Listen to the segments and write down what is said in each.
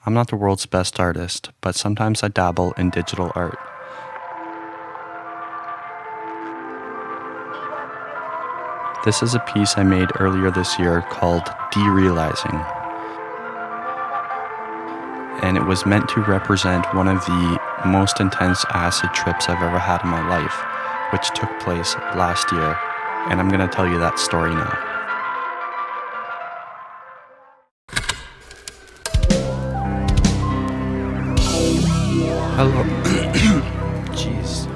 I'm not the world's best artist, but sometimes I dabble in digital art. This is a piece I made earlier this year called Derealizing, and it was meant to represent one of the most intense acid trips I've ever had in my life, which took place last year, and I'm going to tell you that story now. Hello. Jeez.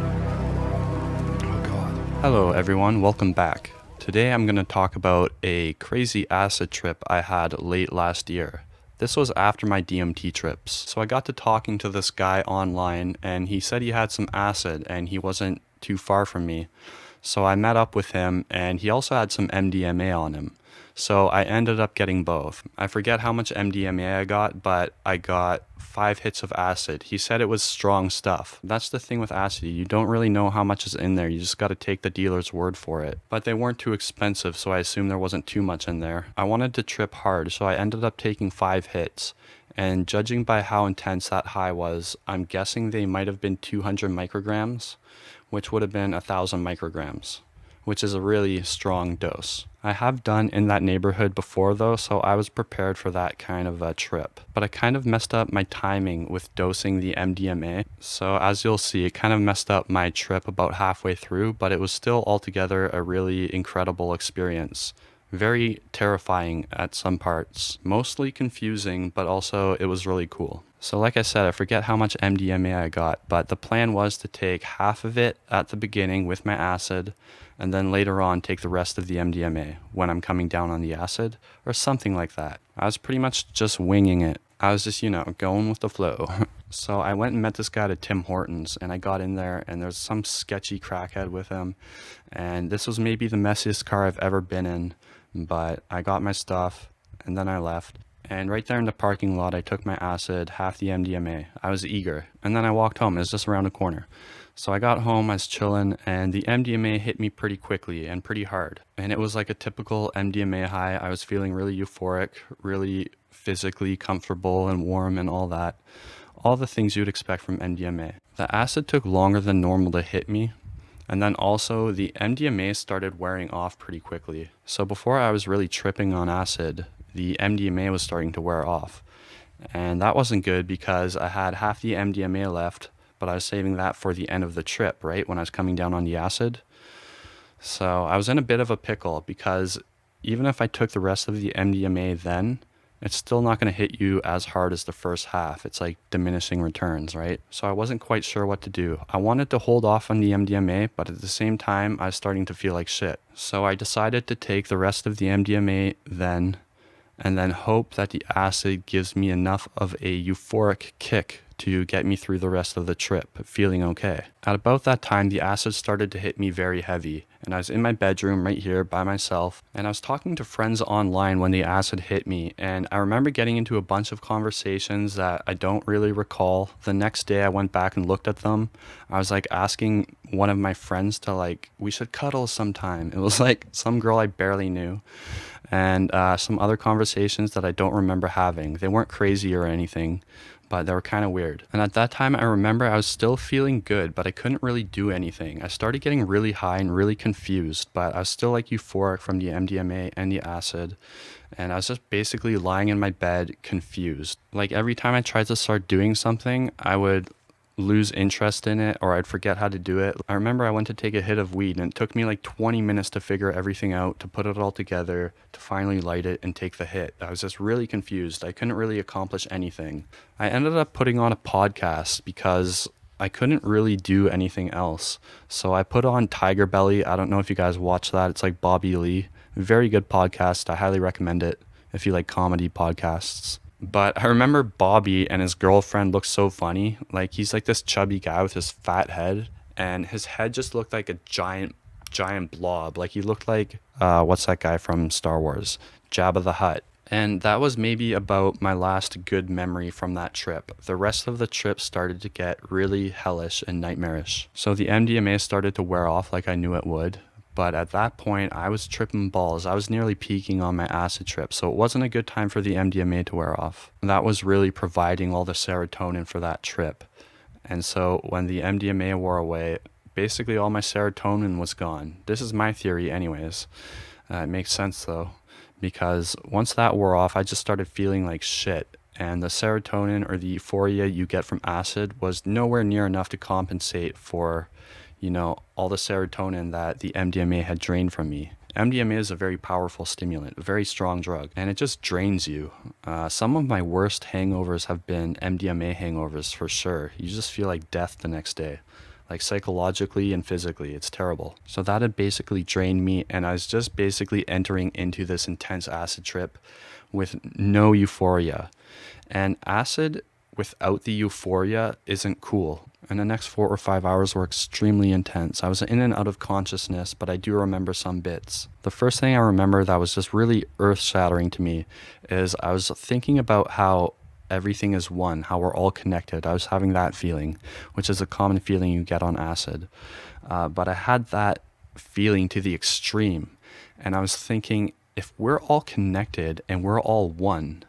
Oh god. Hello everyone, welcome back. Today I'm going to talk about a crazy acid trip I had late last year. This was after my DMT trips. So I got to talking to this guy online and he said he had some acid and he wasn't too far from me. So I met up with him and he also had some MDMA on him. So I ended up getting both. I forget how much MDMA I got, but I got 5 hits of acid. He said it was strong stuff. That's the thing with acid. You don't really know how much is in there. You just got to take the dealer's word for it. But they weren't too expensive, so I assumed there wasn't too much in there. I wanted to trip hard, so I ended up taking 5 hits. And judging by how intense that high was, I'm guessing they might have been 200 micrograms, which would have been 1,000 micrograms, which is a really strong dose. I have done in that neighborhood before though, so I was prepared for that kind of a trip. But I kind of messed up my timing with dosing the MDMA. So as you'll see, it kind of messed up my trip about halfway through, but it was still altogether a really incredible experience. Very terrifying at some parts, mostly confusing, but also it was really cool. So like I said, I forget how much MDMA I got, but the plan was to take half of it at the beginning with my acid, and then later on take the rest of the MDMA when I'm coming down on the acid, or something like that. I was pretty much just winging it. I was just, going with the flow. So I went and met this guy at Tim Hortons, and I got in there, and there's some sketchy crackhead with him, and this was maybe the messiest car I've ever been in, but I got my stuff, and then I left. And right there in the parking lot, I took my acid, half the MDMA. I was eager. And then I walked home. It was just around the corner. So I got home, I was chilling, and the MDMA hit me pretty quickly and pretty hard. And it was like a typical MDMA high. I was feeling really euphoric, really physically comfortable and warm and all that. All the things you'd expect from MDMA. The acid took longer than normal to hit me. And then also the MDMA started wearing off pretty quickly. So before I was really tripping on acid, the MDMA was starting to wear off. And that wasn't good because I had half the MDMA left, but I was saving that for the end of the trip, right? When I was coming down on the acid. So I was in a bit of a pickle because even if I took the rest of the MDMA then, it's still not going to hit you as hard as the first half. It's like diminishing returns, right? So I wasn't quite sure what to do. I wanted to hold off on the MDMA, but at the same time, I was starting to feel like shit. So I decided to take the rest of the MDMA then, and then hope that the acid gives me enough of a euphoric kick to get me through the rest of the trip, feeling okay. At about that time, the acid started to hit me very heavy, and I was in my bedroom right here by myself, and I was talking to friends online when the acid hit me, and I remember getting into a bunch of conversations that I don't really recall. The next day I went back and looked at them. I was like asking one of my friends to we should cuddle sometime. It was like some girl I barely knew. And some other conversations that I don't remember having. They weren't crazy or anything, but they were kind of weird. And at that time, I remember I was still feeling good, but I couldn't really do anything. I started getting really high and really confused, but I was still euphoric from the MDMA and the acid. And I was just basically lying in my bed, confused. Every time I tried to start doing something, I would lose interest in it or I'd forget how to do it. I remember I went to take a hit of weed and it took me 20 minutes to figure everything out, to put it all together, to finally light it and take the hit. I was just really confused. I couldn't really accomplish anything. I ended up putting on a podcast because I couldn't really do anything else. So I put on Tiger Belly. I don't know if you guys watch that. It's like Bobby Lee. Very good podcast. I highly recommend it if you like comedy podcasts. But I remember Bobby and his girlfriend looked so funny. He's this chubby guy with his fat head, and his head just looked like a giant blob. He looked like, what's that guy from Star Wars? Jabba the Hutt. And that was maybe about my last good memory from that trip. The rest of the trip started to get really hellish and nightmarish. So the MDMA started to wear off like I knew it would, But at that point, I was tripping balls. I was nearly peaking on my acid trip. So it wasn't a good time for the MDMA to wear off. That was really providing all the serotonin for that trip. And so when the MDMA wore away, basically all my serotonin was gone. This is my theory, anyways. It makes sense though, because once that wore off, I just started feeling like shit. And the serotonin or the euphoria you get from acid was nowhere near enough to compensate for, all the serotonin that the MDMA had drained from me. MDMA is a very powerful stimulant, a very strong drug, and it just drains you. Some of my worst hangovers have been MDMA hangovers for sure. You just feel like death the next day, like psychologically and physically. It's terrible. So that had basically drained me, and I was just basically entering into this intense acid trip with no euphoria. And acid without the euphoria isn't cool. And the next 4 or 5 hours were extremely intense. I was in and out of consciousness, but I do remember some bits. The first thing I remember that was just really earth-shattering to me is I was thinking about how everything is one, how we're all connected. I was having that feeling, which is a common feeling you get on acid. But I had that feeling to the extreme. And I was thinking, if we're all connected and we're all one,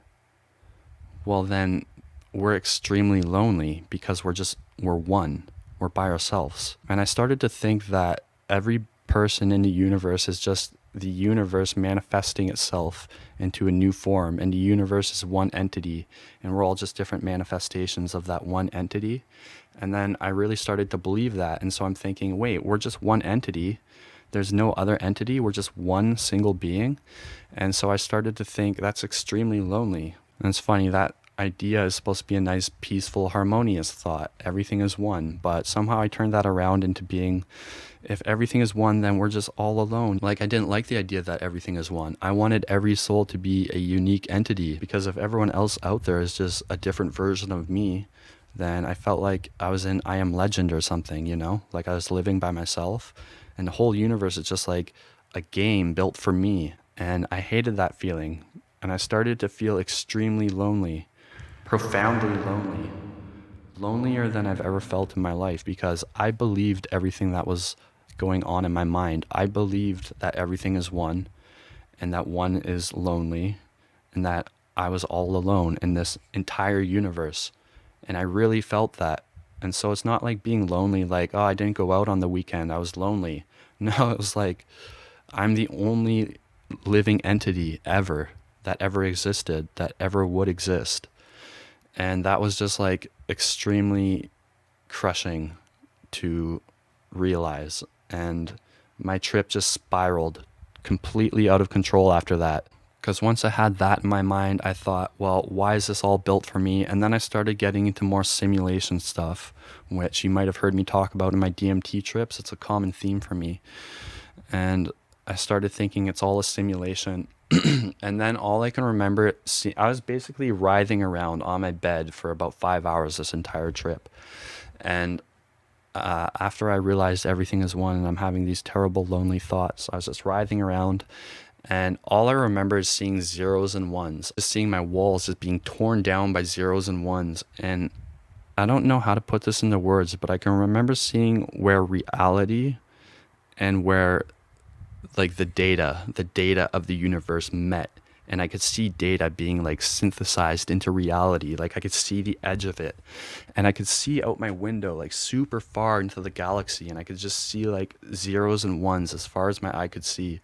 well then we're extremely lonely because we're one. We're by ourselves. And I started to think that every person in the universe is just the universe manifesting itself into a new form, and the universe is one entity, and we're all just different manifestations of that one entity. And then I really started to believe that. And so I'm thinking, wait, we're just one entity. There's no other entity. We're just one single being. And so I started to think that's extremely lonely. And it's funny, that idea is supposed to be a nice, peaceful, harmonious thought. Everything is one. But somehow I turned that around into being, if everything is one, then we're just all alone. Like, I didn't like the idea that everything is one. I wanted every soul to be a unique entity, because if everyone else out there is just a different version of me, then I felt like I was in I Am Legend or something, like I was living by myself. And the whole universe is just like a game built for me. And I hated that feeling. And I started to feel extremely lonely. Profoundly lonely, lonelier than I've ever felt in my life, because I believed everything that was going on in my mind. I believed that everything is one, and that one is lonely, and that I was all alone in this entire universe. And I really felt that. And so it's not like being lonely, like, oh, I didn't go out on the weekend, I was lonely. No, it was like, I'm the only living entity ever that ever existed, that ever would exist. And that was just like extremely crushing to realize. And my trip just spiraled completely out of control after that. Because once I had that in my mind, I thought, well, why is this all built for me? And then I started getting into more simulation stuff, which you might have heard me talk about in my DMT trips. It's a common theme for me. And I started thinking it's all a simulation. And then all I can remember, I was basically writhing around on my bed for about 5 hours this entire trip. And after I realized everything is one and I'm having these terrible lonely thoughts, I was just writhing around. And all I remember is seeing zeros and ones, just seeing my walls just being torn down by zeros and ones. And I don't know how to put this into words, but I can remember seeing where reality and where like the data of the universe met, and I could see data being like synthesized into reality. Like I could see the edge of it, and I could see out my window like super far into the galaxy, and I could just see like zeros and ones as far as my eye could see,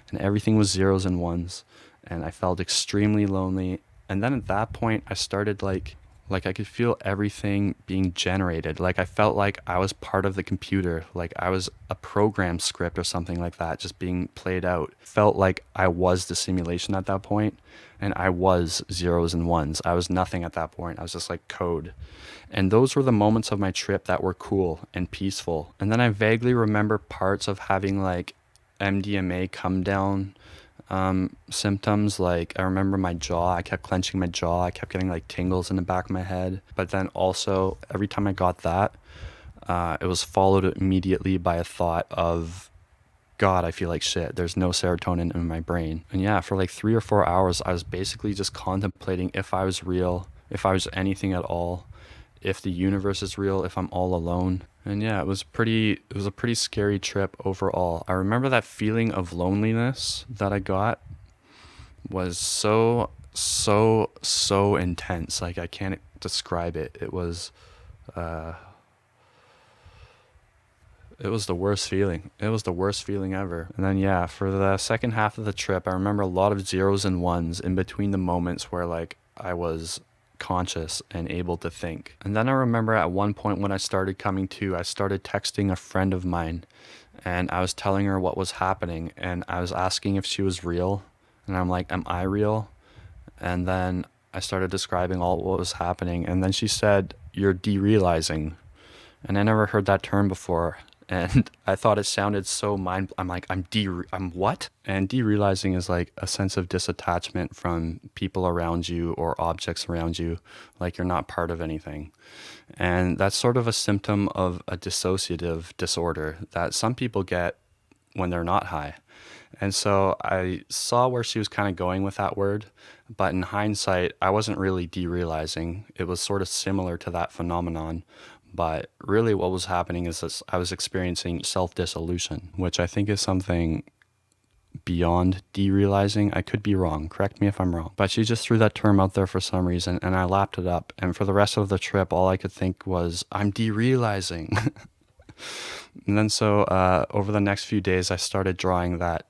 and everything was zeros and ones. And I felt extremely lonely. And then at that point I started like I could feel everything being generated. Like I felt like I was part of the computer, like I was a program script or something like that, just being played out. Felt like I was the simulation at that point, and I was zeros and ones. I was nothing at that point. I was just like code. And those were the moments of my trip that were cool and peaceful. And then I vaguely remember parts of having like MDMA come down symptoms. Like I remember my jaw, I kept clenching my jaw, I kept getting like tingles in the back of my head. But then also every time I got that, it was followed immediately by a thought of, God, I feel like shit, there's no serotonin in my brain. And yeah, for like 3 or 4 hours I was basically just contemplating if I was real, if I was anything at all, if the universe is real, if I'm all alone. And yeah, it was a pretty scary trip overall. I remember that feeling of loneliness that I got was so intense. Like I can't describe it. Uh it was the worst feeling. It was the worst feeling ever. And then yeah, for the second half of the trip, I remember a lot of zeros and ones in between the moments where like I was conscious and able to think. And then I remember at one point when I started coming to, I started texting a friend of mine and I was telling her what was happening and I was asking if she was real. And I'm like, am I real? And then I started describing all what was happening. And then she said, you're derealizing. And I never heard that term before. And I thought it sounded so I'm like, I'm what? And derealizing is like a sense of disattachment from people around you or objects around you, like you're not part of anything. And that's sort of a symptom of a dissociative disorder that some people get when they're not high. And so I saw where she was kind of going with that word, but in hindsight, I wasn't really derealizing. It was sort of similar to that phenomenon, but really what was happening is this, I was experiencing self-dissolution, which I think is something beyond derealizing. I could be wrong. Correct me if I'm wrong. But she just threw that term out there for some reason, and I lapped it up. And for the rest of the trip, all I could think was, I'm derealizing. And then so over the next few days, I started drawing that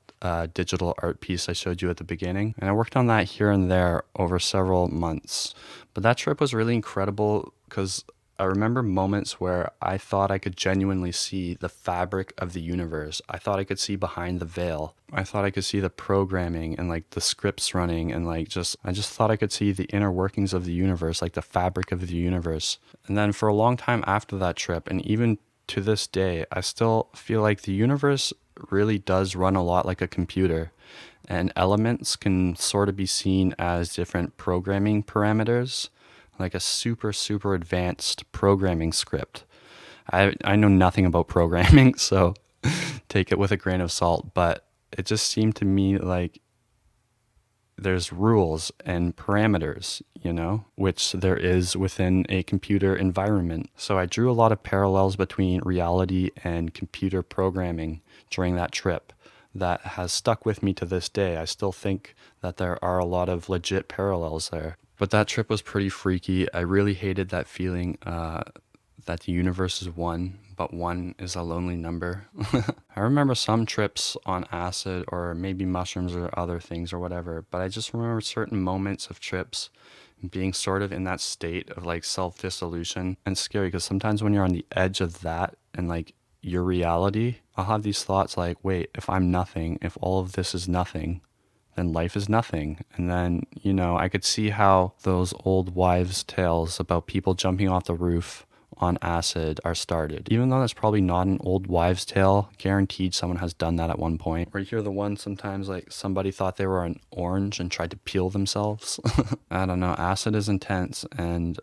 digital art piece I showed you at the beginning. And I worked on that here and there over several months. But that trip was really incredible because I remember moments where I thought I could genuinely see the fabric of the universe. I thought I could see behind the veil. I thought I could see the programming and like the scripts running and like I just thought I could see the inner workings of the universe, like the fabric of the universe. And then for a long time after that trip, and even to this day, I still feel like the universe really does run a lot like a computer, and elements can sort of be seen as different programming parameters, like a super advanced programming script. I know nothing about programming, so take it with a grain of salt, but it just seemed to me like there's rules and parameters, you know, which there is within a computer environment. So I drew a lot of parallels between reality and computer programming during that trip that has stuck with me to this day. I still think that there are a lot of legit parallels there. But that trip was pretty freaky. I really hated that feeling that the universe is one, but one is a lonely number. I remember some trips on acid or maybe mushrooms or other things or whatever, but I just remember certain moments of trips being sort of in that state of like self-dissolution. And scary because sometimes when you're on the edge of that and like your reality, I'll have these thoughts like, wait, if I'm nothing, if all of this is nothing, then life is nothing. And then, you know, I could see how those old wives' tales about people jumping off the roof on acid are started. Even though that's probably not an old wives' tale, guaranteed someone has done that at one point. Or you hear the one sometimes like somebody thought they were an orange and tried to peel themselves. I don't know. Acid is intense, and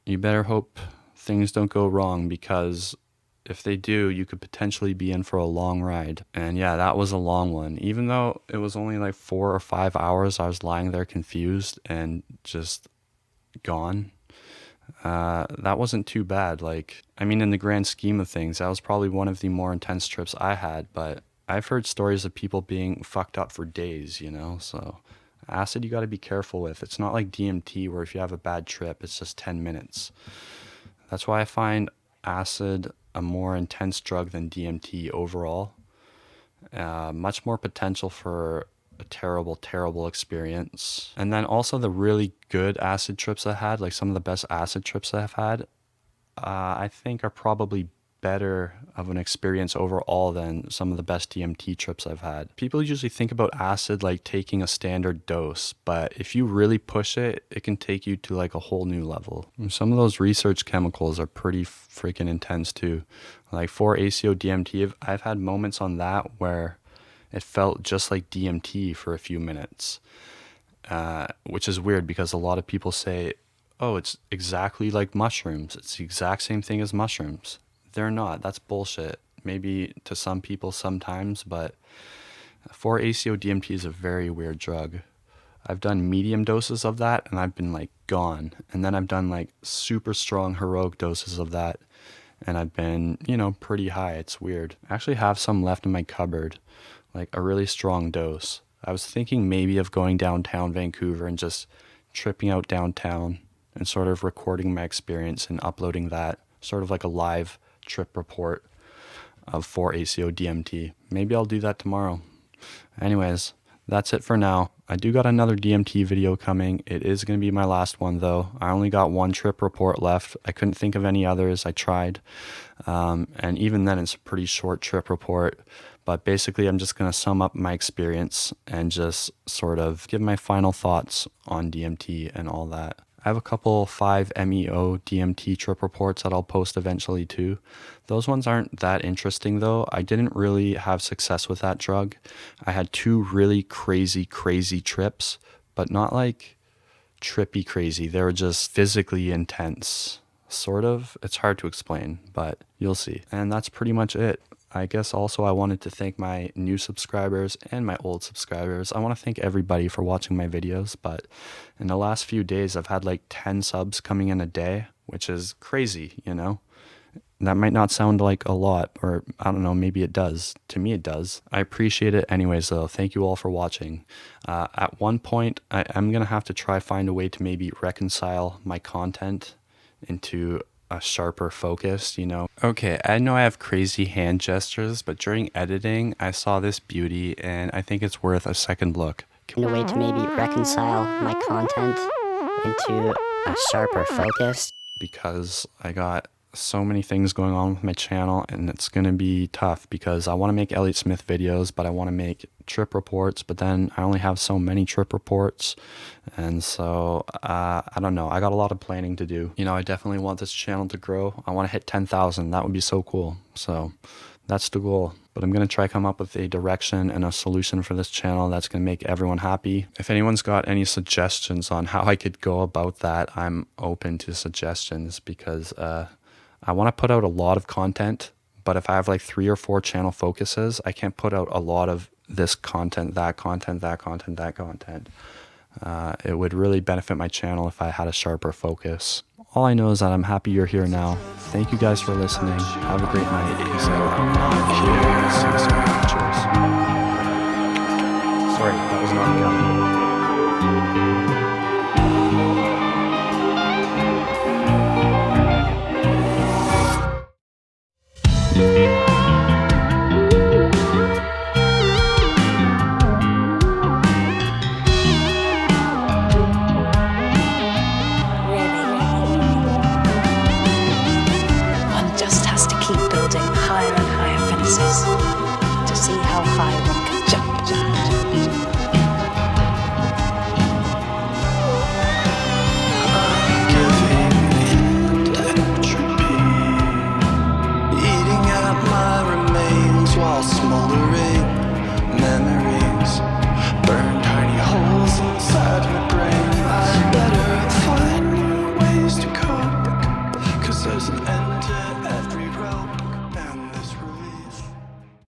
you better hope things don't go wrong, because if they do, you could potentially be in for a long ride. And yeah, that was a long one. Even though it was only like 4 or 5 hours, I was lying there confused and just gone. That wasn't too bad. Like, I mean, in the grand scheme of things, that was probably one of the more intense trips I had, but I've heard stories of people being fucked up for days, you know? So acid, you got to be careful with. It's not like DMT where if you have a bad trip, it's just 10 minutes. That's why I find acid a more intense drug than DMT overall. Much more potential for a terrible experience. And then also the really good acid trips I had, like some of the best acid trips I've had, I think are probably better of an experience overall than some of the best DMT trips I've had. People usually think about acid like taking a standard dose, but if you really push it, it can take you to like a whole new level. And some of those research chemicals are pretty freaking intense too. Like for ACO DMT, I've had moments on that where it felt just like DMT for a few minutes, which is weird because a lot of people say, oh, it's exactly like mushrooms. It's the exact same thing as mushrooms. They're not. That's bullshit. Maybe to some people sometimes, but 4-ACO DMT is a very weird drug. I've done medium doses of that and I've been like gone. And then I've done like super strong heroic doses of that and I've been, pretty high. It's weird. I actually have some left in my cupboard, like a really strong dose. I was thinking maybe of going downtown Vancouver and just tripping out downtown and sort of recording my experience and uploading that, sort of like a live trip report of 4-ACO DMT. Maybe I'll do that tomorrow. Anyways, that's it for now. I do got another DMT video coming. It is going to be my last one though. I only got one trip report left. I couldn't think of any others. I tried. And even then it's a pretty short trip report. But basically I'm just going to sum up my experience and just sort of give my final thoughts on DMT and all that. I have a couple 5-MeO DMT trip reports that I'll post eventually too. Those ones aren't that interesting though. I didn't really have success with that drug. I had 2 really crazy trips, but not like trippy crazy. They were just physically intense, sort of. It's hard to explain, but you'll see. And that's pretty much it. I guess also I wanted to thank my new subscribers and my old subscribers. I want to thank everybody for watching my videos, but in the last few days I've had like 10 subs coming in a day, which is crazy, That might not sound like a lot, or I don't know, maybe it does. To me it does. I appreciate it anyways though. Thank you all for watching. At one point I'm going to have to try find a way to maybe reconcile my content into a sharper focus, Okay, I know I have crazy hand gestures, but during editing, I saw this beauty, and I think it's worth a second look. A way to maybe reconcile my content into a sharper focus. Because I got so many things going on with my channel, and it's going to be tough because I want to make Elliott Smith videos, but I want to make trip reports, but then I only have so many trip reports, and so I don't know. I got a lot of planning to do. I definitely want this channel to grow. I want to hit 10,000. That would be so cool. So that's the goal. But I'm going to try come up with a direction and a solution for this channel that's going to make everyone happy. If anyone's got any suggestions on how I could go about that, I'm open to suggestions because I want to put out a lot of content, but if I have like 3 or 4 channel focuses, I can't put out a lot of this content, that content, that content, that content. It would really benefit my channel if I had a sharper focus. All I know is that I'm happy you're here now. Thank you guys for listening. Have a great night. Peace out. Cheers. Sorry, that was not me. One just has to keep building higher and higher fences.